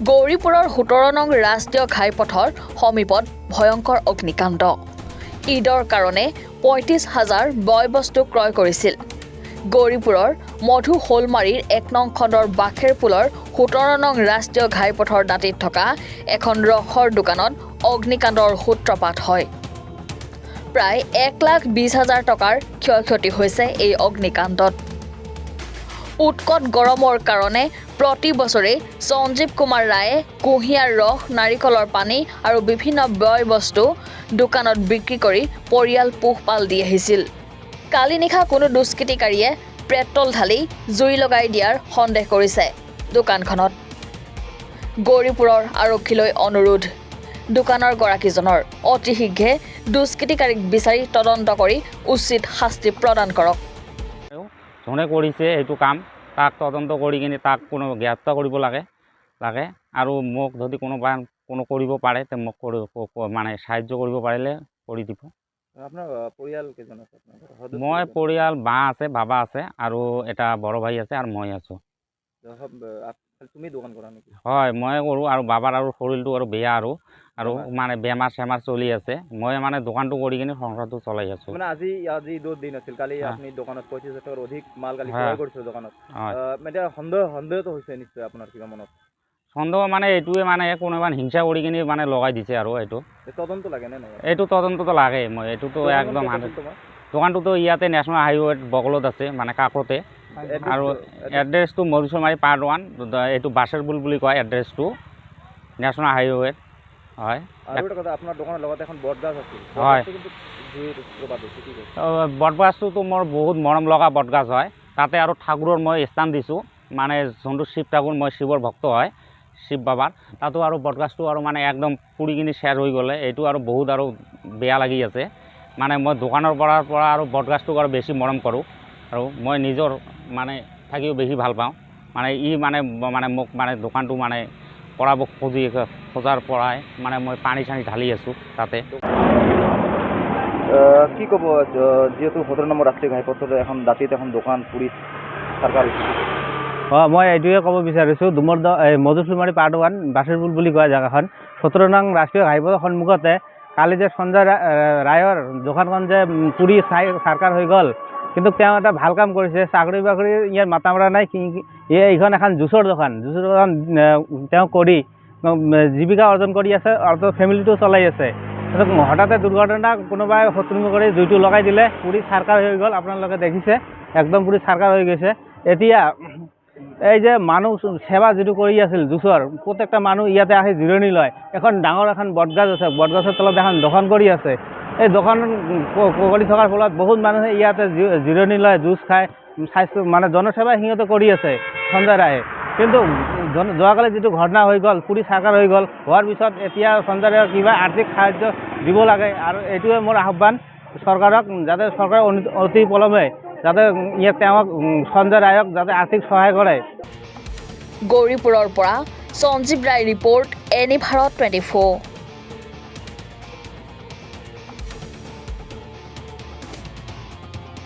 গৌৰীপুৰৰ ১৭ নং ৰাষ্ট্ৰীয় ঘাইপথৰ সমীপত ভয়ংকৰ অগ্নিকাণ্ড। ঈদৰ কাৰণে ৩৫,০০০ বয় বস্তু ক্ৰয় কৰিছিল। গৌৰীপুৰৰ মধু শোলমাৰীৰ ১ নং খণ্ডৰ বাখেৰ পুলৰ ১৭ নং ৰাষ্ট্ৰীয় ঘাইপথৰ দাঁতিত থকা এখন ৰসৰ দোকানত অগ্নিকাণ্ডৰ সূত্ৰপাত হয়। প্ৰায় ১,২০,০০০ টকাৰ ক্ষয়ক্ষতি হৈছে এই অগ্নিকাণ্ডত। উৎকট গৰমৰ কাৰণে প্ৰতি বছৰে সঞ্জীৱ কুমাৰ ৰায়ে কুঁহিয়াৰ ৰস, নাৰিকলৰ পানী আৰু বিভিন্ন বয় বস্তু দোকানত বিক্ৰী কৰি পৰিয়াল পোহপাল দি আহিছিল। কালি নিশা কোনো দুষ্কৃতিকাৰীয়ে পেট্ৰল ঢালি জুই লগাই দিয়াৰ সন্দেহ কৰিছে দোকানখনত। গৌৰীপুৰৰ আৰক্ষীলৈ অনুৰোধ, দোকানৰ গৰাকীজনৰ অতি শীঘ্ৰে দুষ্কৃতিকাৰীক বিচাৰি তদন্ত কৰি উচিত শাস্তি প্ৰদান কৰক। যোনে কৰিছে এইটো কাম তাক তদন্ত কৰি কিনে তাক কোনো গ্ৰেপ্তাৰ কৰিব লাগে আৰু মোক যদি কোনো কৰিব পাৰে তে মোক মানে সাহায্য কৰিব পাৰিলে কৰি দিব। আপোনাৰ পৰিয়াল কেইজন আছে? মই পৰিয়াল মা আছে, বাবা আছে আৰু এটা বড় ভাই আছে আৰু মই আছোঁ। তুমি দোকান কৰা নেকি? হয়, মই কৰোঁ আৰু বাবাৰ আৰু শৰীৰটো আৰু বেয়া আৰু মানে বেমাৰ চেমাৰ চলি আছে। মই মানে দোকানটো কৰি কিনে সংসাৰটো চলাই আছোঁ। মানে আজি ঈদৰ দিন আছিল, কালি আপুনি দোকানত ৩৫,০০০ টকাৰ অধিক মাল কালি ক্ৰয় কৰিছিল দোকানত। এতিয়া সন্দেহটো হৈছে নিশ্চয় আপোনাৰ কিবা মনত? সন্দেহ মানে এইটোৱে মানে কোনোবা হিংসা কৰি কিনে মানে লগাই দিছে আৰু এইটো তদন্ত লাগে নে নাই? এইটো তদন্তটো লাগে। মই এইটোতো একদম দোকানটোতো ইয়াতে নেশ্যনেল হাইৱেত বগলত আছে, মানে কাষতে। আৰু এড্ৰেছটো মধুচুমাৰী পাৰ্ট 1, এইটো বাছেৰপুল বুলি কয় এড্ৰেছটো, নেশ্যনেল হাইৱেত। হয়, আৰু এটা কথা, আপোনাৰ দোকানৰ লগতে এখন বটগাছ আছিল। হয়, বটগাছটোতো মোৰ বহুত মৰম লগা বটগাছ হয়। তাতে আৰু ঠাকুৰৰ মই স্থান দিছোঁ, মানে যোনটো শিৱ ঠাকুৰ, মই শিৱৰ ভক্ত হয়, শিৱ বাবাৰ। তাতো আৰু বটগাছটো আৰু মানে একদম পুৰি কিনি শেষ হৈ গ'লে, এইটো আৰু বহুত আৰু বেয়া লাগি আছে। মানে মই দোকানৰ পৰা আৰু বটগাছটোক আৰু বেছি মৰম কৰোঁ আৰু মই নিজৰ মানে থাকিও বেছি ভাল পাওঁ। মানে মানে মোক মানে দোকানটো মানে পৰাব খোজাৰ পৰাই মানে মই পানী চানী ঢালি আছোঁ তাতে। কি ক'ব, যিহেতু ১৭ নম্বৰ ৰাষ্ট্ৰীয় ঘাইপথৰ এখন দাঁতিত এখন দোকান পুৰি চৰকাৰ? মই এইটোৱে ক'ব বিচাৰিছোঁ, মধুচুমাৰী পাৰ্ট 1 বাছেৰপুল বুলি কোৱা জেগাখন ১৭ নং ৰাষ্ট্ৰীয় ঘাইপথৰ সন্মুখতে কালি যে সঞ্জয় ৰায়ৰ দোকানখন যে পুৰি চৰকাৰ হৈ গ'ল, কিন্তু তেওঁ এটা ভাল কাম কৰিছে। চাকৰি বাকৰি ইয়াৰ মাথা মৰা নাই। এইখন এখন জুচৰ দোকান তেওঁ কৰি জীৱিকা অৰ্জন কৰি আছে আৰু ফেমিলিটো চলাই আছে। হঠাতে দুৰ্ঘটনা, কোনোবাই শত্ৰুমি কৰি জুইটো লগাই দিলে, পুৰি চৰকাৰ হৈ গ'ল। আপোনালোকে দেখিছে একদম পুৰি চৰকাৰ হৈ গৈছে। এতিয়া এই যে মানুহ সেৱা যিটো কৰি আছিল জুচৰ, প্ৰত্যেকটা মানুহ ইয়াতে আহি জিৰণি লয়। এখন ডাঙৰ এখন বটগাছ আছে, বটগাছৰ তলত এখন দোকান কৰি আছে। এই দোকান কৰি থকাৰ ফলত বহুত মানুহে ইয়াতে জিৰণি লয়, জুচ খায়, স্বাস্থ্য মানে জনসেৱা সিহঁতে কৰি আছে সঞ্জয় ৰায়ে। কিন্তু যোৱাকালি যিটো ঘটনা হৈ গ'ল, পুৰি চৰকাৰ হৈ গ'ল, হোৱাৰ পিছত এতিয়া সঞ্জয় ৰায়ক কিবা আৰ্থিক সাহায্য দিব লাগে। আৰু এইটোৱে মোৰ আহ্বান চৰকাৰক, যাতে চৰকাৰে অতি পলমে যাতে তেওঁক সঞ্জয় ৰায়ক যাতে আৰ্থিক সহায় কৰে। গৌৰীপুৰৰ পৰা সঞ্জীৱ ৰায় ৰিপৰ্ট, এনি ভাৰত 24।